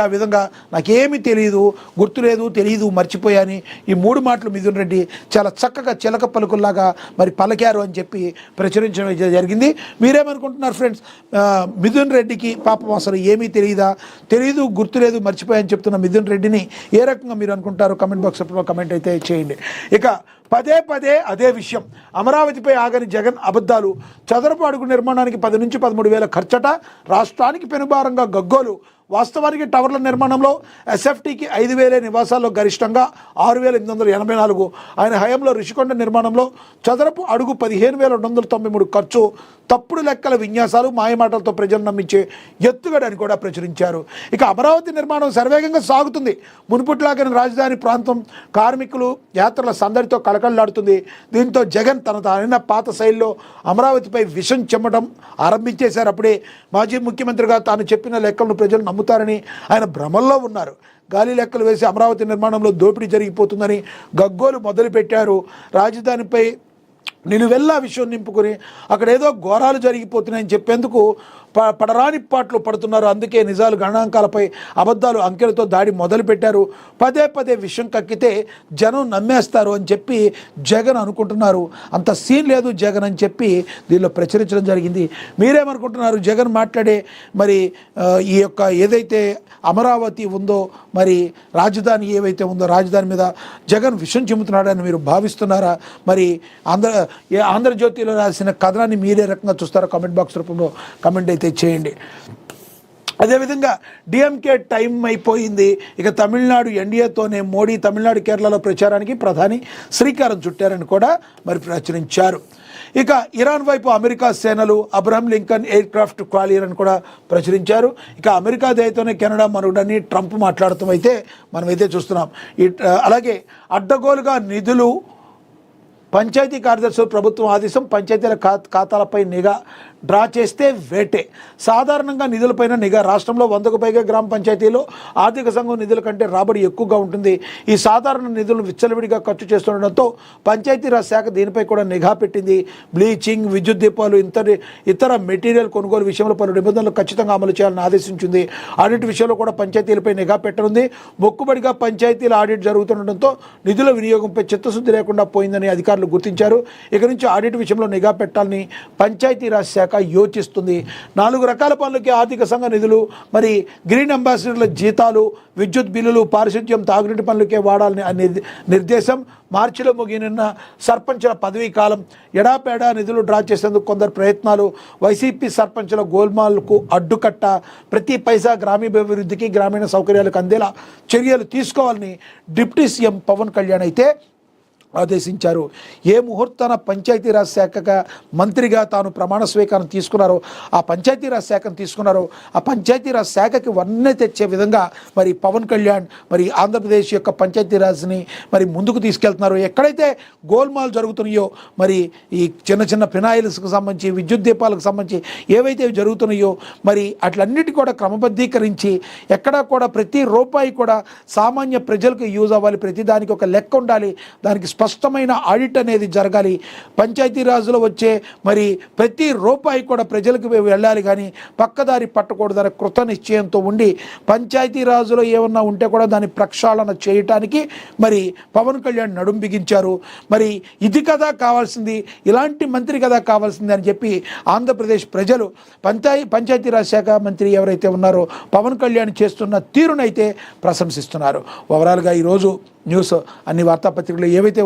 ఆ విధంగా నాకేమీ తెలియదు, గుర్తులేదు, తెలియదు, మర్చిపోయాని ఈ 3 మాటలు మిథున్ రెడ్డి చాలా చక్కగా చిలక పలుకుల్లాగా మరి పలికారు అని చెప్పి ప్రచురించడం జరిగింది. మీరేమనుకుంటున్నారు ఫ్రెండ్స్? మిథున్ రెడ్డికి పాపం అసలు ఏమీ తెలియదు, గుర్తులేదు, మర్చిపోయాని చెప్తున్న మిథున్ రెడ్డిని ఏ రకంగా మీరు అనుకుంటారు? కమెంట్ బాక్స్లో కమెంట్ అయితే చేయండి. ఇక పదే అదే విషయం, అమరావతిపై ఆగని జగన్ అబద్ధాలు. చదరపు అడుగు నిర్మాణానికి 10 నుంచి 13 వేల ఖర్చట, రాష్ట్రానికి పెనుభారంగా గగ్గోలు. వాస్తవానికి టవర్ల నిర్మాణంలో ఎస్ఎఫ్టీకి 5,000 నివాసాల్లో గరిష్టంగా 6,884. ఆయన హయాంలో రిషికొండ నిర్మాణంలో చదరపు అడుగు 15,293 ఖర్చు. తప్పుడు లెక్కల విన్యాసాలు, మాయమాటలతో ప్రజలు నమ్మించే ఎత్తుగడని కూడా ప్రచురించారు. ఇక అమరావతి నిర్మాణం శరవేగంగా సాగుతుంది. మునుపట్లాగిన రాజధాని ప్రాంతం కార్మికులు, యాత్రల సందడితో కళకళలాడుతుంది. దీంతో జగన్ తన పాత శైలిలో అమరావతిపై విషం చెమ్మడం ఆరంభించేశారు. అప్పుడే మాజీ ముఖ్యమంత్రిగా తాను చెప్పిన లెక్కలను ప్రజలు నమ్ముతారని ఆయన భ్రమల్లో ఉన్నారు. గాలి లెక్కలు వేసి అమరావతి నిర్మాణంలో దోపిడీ జరిగిపోతుందని గగ్గోలు మొదలుపెట్టారు. రాజధానిపై నిలువెల్లా విషయం నింపుకొని అక్కడ ఏదో ఘోరాలు జరిగిపోతున్నాయని చెప్పేందుకు పడరాని పాటలు పడుతున్నారు. అందుకే నిజాలు, గణాంకాలపై అబద్ధాలు, అంకెలతో దాడి మొదలుపెట్టారు. పదే విషయం కక్కితే జనం నమ్మేస్తారు అని చెప్పి జగన్ అనుకుంటున్నారు. అంత సీన్ లేదు జగన్ అని చెప్పి దీనిలో ప్రచురించడం జరిగింది. మీరేమనుకుంటున్నారు? జగన్ మాట్లాడే మరి ఈ యొక్క ఏదైతే అమరావతి ఉందో, మరి రాజధాని ఏవైతే ఉందో, రాజధాని మీద జగన్ విషం చెబుతున్నాడని మీరు భావిస్తున్నారా? మరి ఆంధ్రజ్యోతిలో రాసిన కథనాన్ని మీరే రకంగా చూస్తారో కామెంట్ బాక్స్ రూపంలో కమెంట్ అయితే చేయండి. అదేవిధంగా డిఎంకే టైం అయిపోయింది. ఇక తమిళనాడు ఎన్డీఏతోనే మోడీ తమిళనాడు, కేరళలో ప్రచారానికి ప్రధాని శ్రీకారం చుట్టారని కూడా మరి ప్రచురించారు. ఇక ఇరాన్ వైపు అమెరికా సేనలు, Abraham Lincoln aircraft carrier అని కూడా ప్రచురించారు. ఇక అమెరికా దయతోనే కెనడా మనుడని ట్రంప్ మాట్లాడటం అయితే మనమైతే చూస్తున్నాం. అలాగే అడ్డగోలుగా నిధులు, పంచాయతీ కార్యదర్శులు ప్రభుత్వం ఆదేశం, పంచాయతీల ఖాతాలపై నిఘా, డ్రా చేస్తే వేటే. సాధారణంగా నిధులపైన నిఘా. రాష్ట్రంలో 100కు పైగా గ్రామ పంచాయతీలో ఆర్థిక సంఘం నిధుల కంటే రాబడి ఎక్కువగా ఉంటుంది. ఈ సాధారణ నిధులను విచ్చలవిడిగా ఖర్చు చేస్తుండడంతో పంచాయతీరాజ్ శాఖ దీనిపై కూడా నిఘా పెట్టింది. బ్లీచింగ్, విద్యుత్ దీపాలు, ఇతర మెటీరియల్ కొనుగోలు విషయంలో పలు నిబంధనలు ఖచ్చితంగా అమలు చేయాలని ఆదేశించింది. ఆడిట్ విషయంలో కూడా పంచాయతీలపై నిఘా పెట్టనుంది. మొక్కుబడిగా పంచాయతీల ఆడిట్ జరుగుతుండడంతో నిధుల వినియోగంపై చిత్తశుద్ధి లేకుండా పోయిందని అధికారులు గుర్తించారు. ఇక నుంచి ఆడిట్ విషయంలో నిఘా పెట్టాలని పంచాయతీరాజ్ శాఖ యోచిస్తుంది. 4 రకాల పనులకి ఆర్థిక సంఘ నిధులు, మరి గ్రీన్ అంబాసిడర్ల జీతాలు, విద్యుత్ బిల్లులు, పారిశుద్ధ్యం, తాగునీటి పనులకే వాడాలని నిర్దేశం. మార్చిలో ముగియనున్న సర్పంచుల పదవీ కాలం. ఎడాపేడా నిధులు డ్రా చేసేందుకు కొందరు ప్రయత్నాలు. వైసీపీ సర్పంచుల గోల్మాల్కు అడ్డుకట్ట. ప్రతి పైసా గ్రామీణాభివృద్ధికి, గ్రామీణ సౌకర్యాలకు అందేలా చర్యలు తీసుకోవాలని డిప్యూటీ సీఎం పవన్ కళ్యాణ్ అయితే ఆదేశించారు. ఏ ముహూర్తాన పంచాయతీరాజ్ శాఖగా మంత్రిగా తాను ప్రమాణ స్వీకారం తీసుకున్నారో, ఆ పంచాయతీరాజ్ శాఖను తీసుకున్నారో, ఆ పంచాయతీరాజ్ శాఖకి వన్నె తెచ్చే విధంగా మరి పవన్ కళ్యాణ్ మరి ఆంధ్రప్రదేశ్ యొక్క పంచాయతీరాజ్ని మరి ముందుకు తీసుకెళ్తున్నారు. ఎక్కడైతే గోల్మాల్ జరుగుతున్నాయో, మరి ఈ చిన్న ఫినాయిల్స్కి సంబంధించి, విద్యుత్ దీపాలకు సంబంధించి ఏవైతే జరుగుతున్నాయో, మరి అట్లన్నిటి కూడా క్రమబద్ధీకరించి ఎక్కడా కూడా ప్రతి రూపాయి కూడా సామాన్య ప్రజలకు యూజ్ అవ్వాలి. ప్రతి దానికి ఒక లెక్క ఉండాలి. దానికి స్పష్టమైన ఆడిట్ అనేది జరగాలి. పంచాయతీరాజులో వచ్చే మరి ప్రతి రూపాయి కూడా ప్రజలకు వెళ్ళాలి, కానీ పక్కదారి పట్టకూడదనే కృత నిశ్చయంతో ఉండి పంచాయతీరాజులో ఏమన్నా ఉంటే కూడా దాన్ని ప్రక్షాళన చేయటానికి మరి పవన్ కళ్యాణ్ నడుం బిగించారు. మరి ఇది కదా కావాల్సింది, ఇలాంటి మంత్రి కదా కావాల్సింది అని చెప్పి ఆంధ్రప్రదేశ్ ప్రజలు పంచాయతీరాజ్ శాఖ మంత్రి ఎవరైతే ఉన్నారో పవన్ కళ్యాణ్ చేస్తున్న తీరునైతే ప్రశంసిస్తున్నారు. ఓవరాల్గా ఈరోజు న్యూస్ అన్ని వార్తాపత్రికలు ఏవైతే